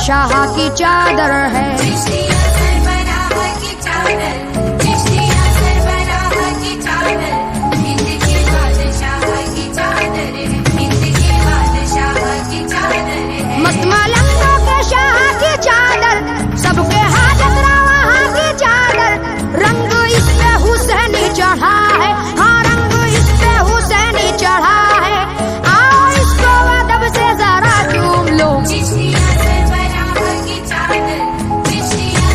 बादशाह की चादर है। चिश्तिया सरबराह की चादर, चिश्तिया सरबराह की चादर, हिंद के बादशाह की चादर है, हिंद के बादशाह की चादर है। मस्त मलंगों के शाह की चादर, सबके हाजत रवा की चादर। रंग इस पे हुसैनी चढ़ा है, हाँ रंग इस पे हुसैनी चढ़ा है। आओ इसको अदब से जरा चूम लो। चिश्तिया सरबराह की चादर, चिश्तिया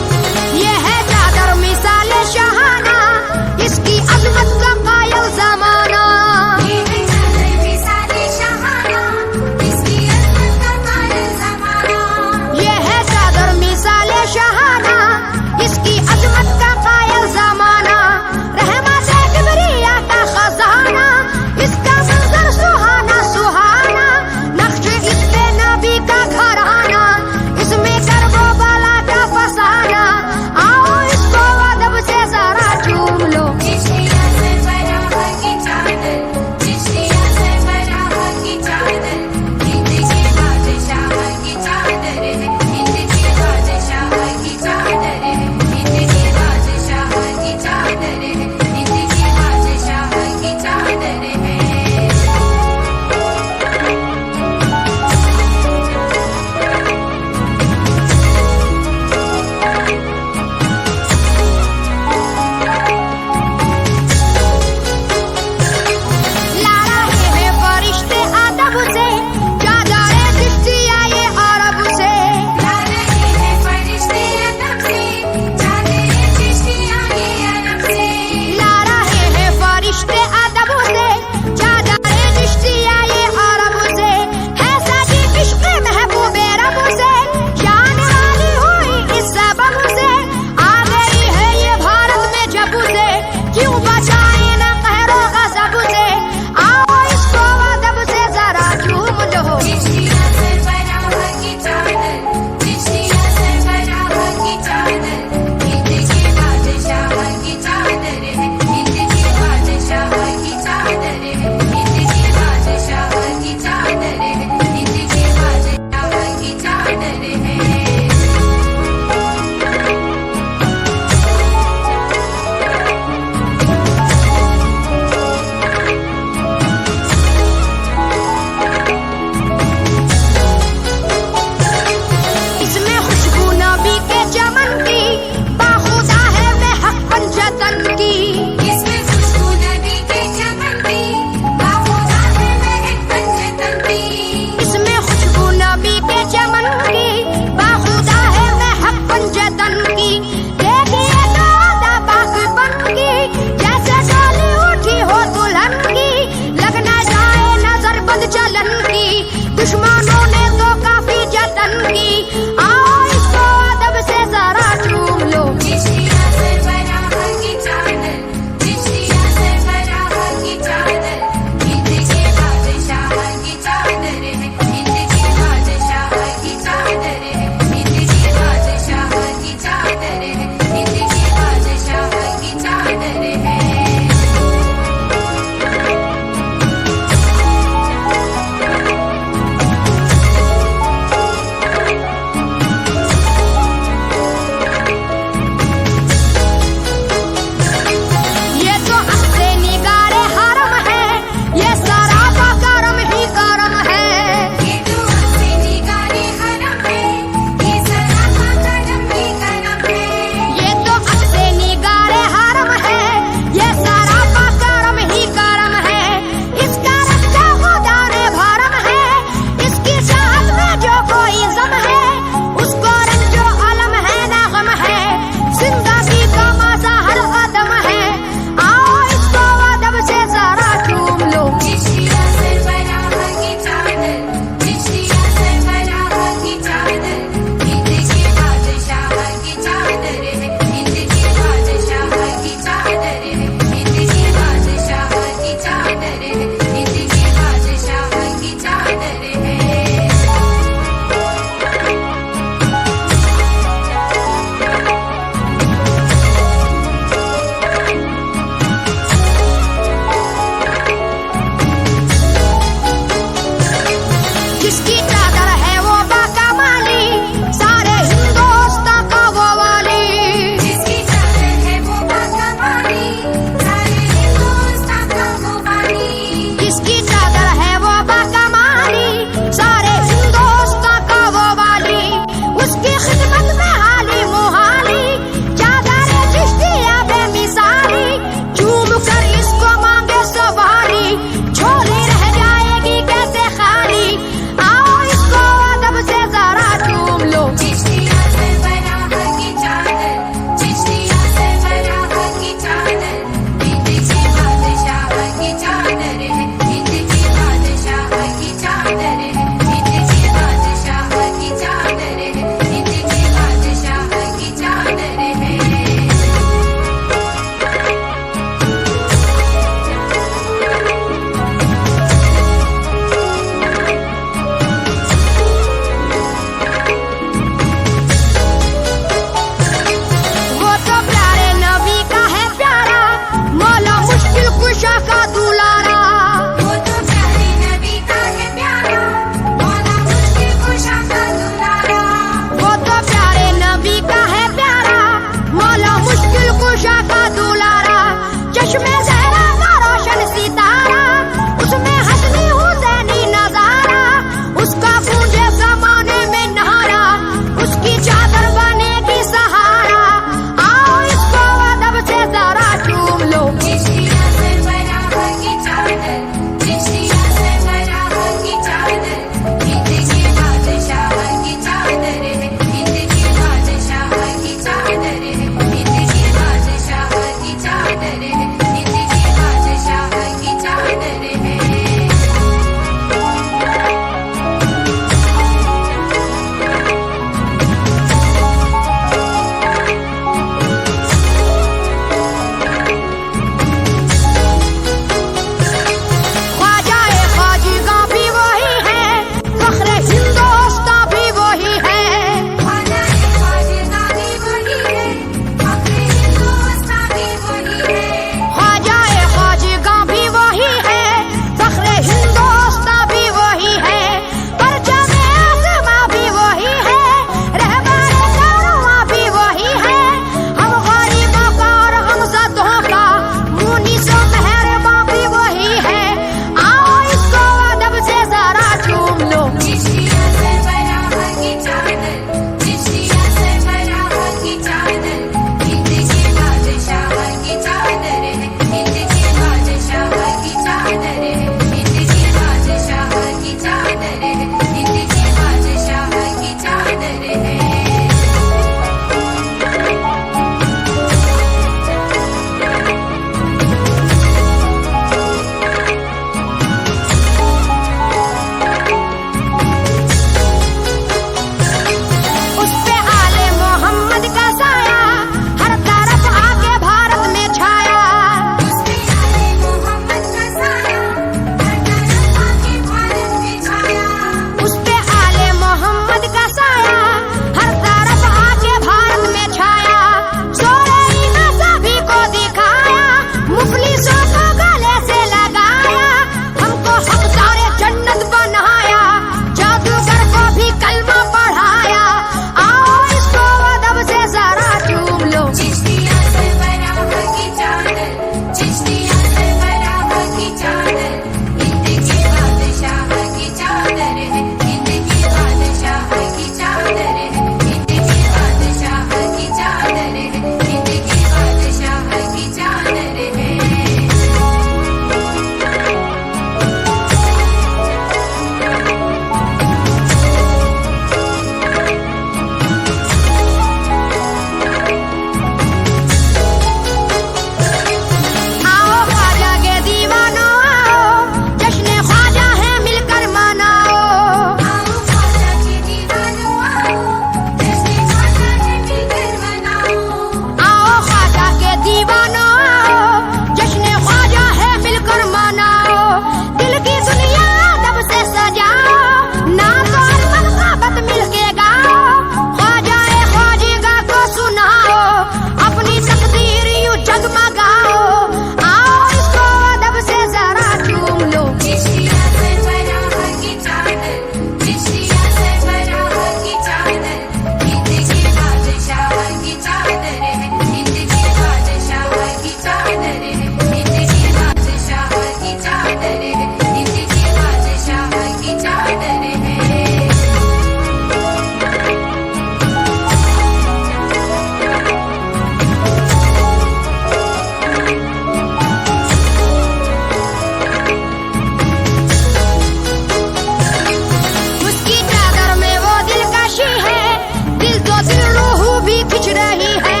दिल तो दिल रूह भी खिंच रही है।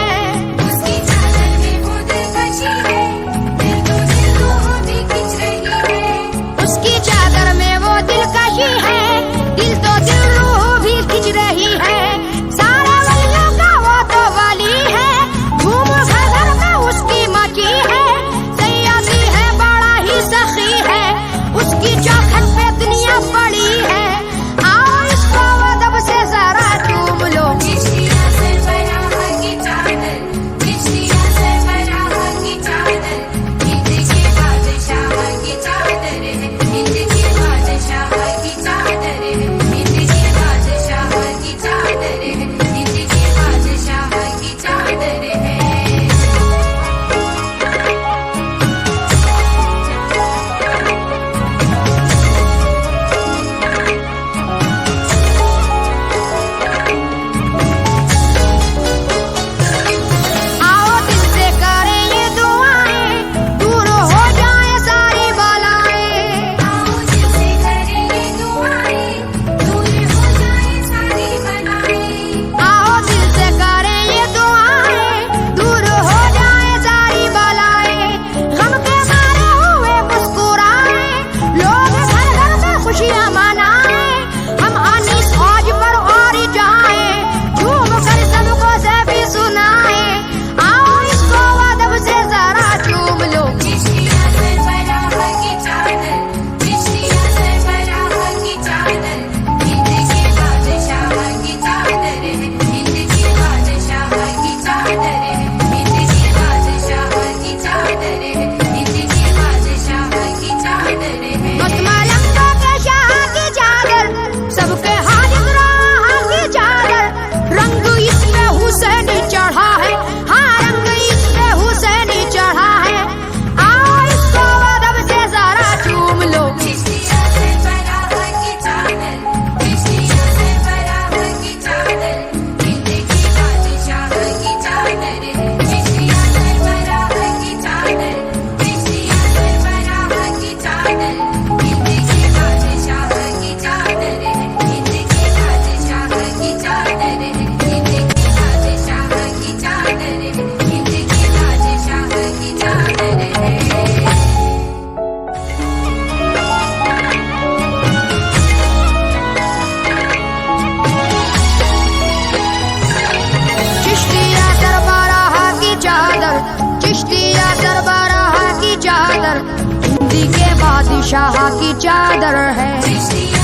उसकी चादर में वो दिलकशी है, दिल तो दिल रूह भी खिंच रही है। उसकी चादर में वो दिलकशी है, दिल तो दिल रूह भी खिंच रही है। सारे वलियों का वो तो वली है, धूम घर घर में उसकी मची है। सैयदी है बड़ा ही सखी है, उसकी चौखट पे दुनिया पड़ी है। आओ इसको अदब से जरा चूम लो। चिश्तिया सरबराह की चादर, चिश्तिया सरबराह की चादर, हिंद के बादशाह की चादर है, हिंद के बादशाह की चादर है, हिंद के बादशाह की चादर है, हिंद के बादशाह की चादर है। आओ दिल से करें ये दुआएं, दूर हो जाए सारी बलाएं। आओ दिल से करें ये दुआएं, दूर हो जाए सारी बलाएं। आओ दिल से करें ये दुआएं, दूर हो जाए सारी बलाएं। गम के मारे हुए मुस्कुराएं, लोग घर घर में खुशियां मनाएं। हम अनीस आज पर और जाएं, झूम कर सबको से भी सुनाएं। आओ इसको अदब से जरा चूम लो। चिश्तिया सरबराह की चादर, चिश्तिया सरबराह की चादर, हिंद के बादशाह की चादर है, हिंद के बादशाह की चादर है, हिंद के बादशाह की चादर है, हिंद के बादशाह की चादर है। मलंगों के शाह की चादर, सबके हाजिर राह की चादर। रंग इस पे हुसैन चढ़ा है, हाँ रंग इस पे हुसैन चढ़ा है। आओ इसको अदब से जरा चूम लो। चिश्तिया सरबराह की चादर, चिश्तिया सरबराह की चादर, हिंद के बादशाह की चादर है, चिश्तिया सरबराह की चादर, चिश्तिया सरबराह की चादर, हिंद के बादशाह की चादर है, हिंद के बादशाह की चादर है, हिंद के बादशाह की चादर है, हिंद के बादशाह की चादर है। चिश्तिया सरबराह की चादर, चिश्तिया सरबराह की चादर, हिंदी के बादशाह की चादर है। चिश्तिया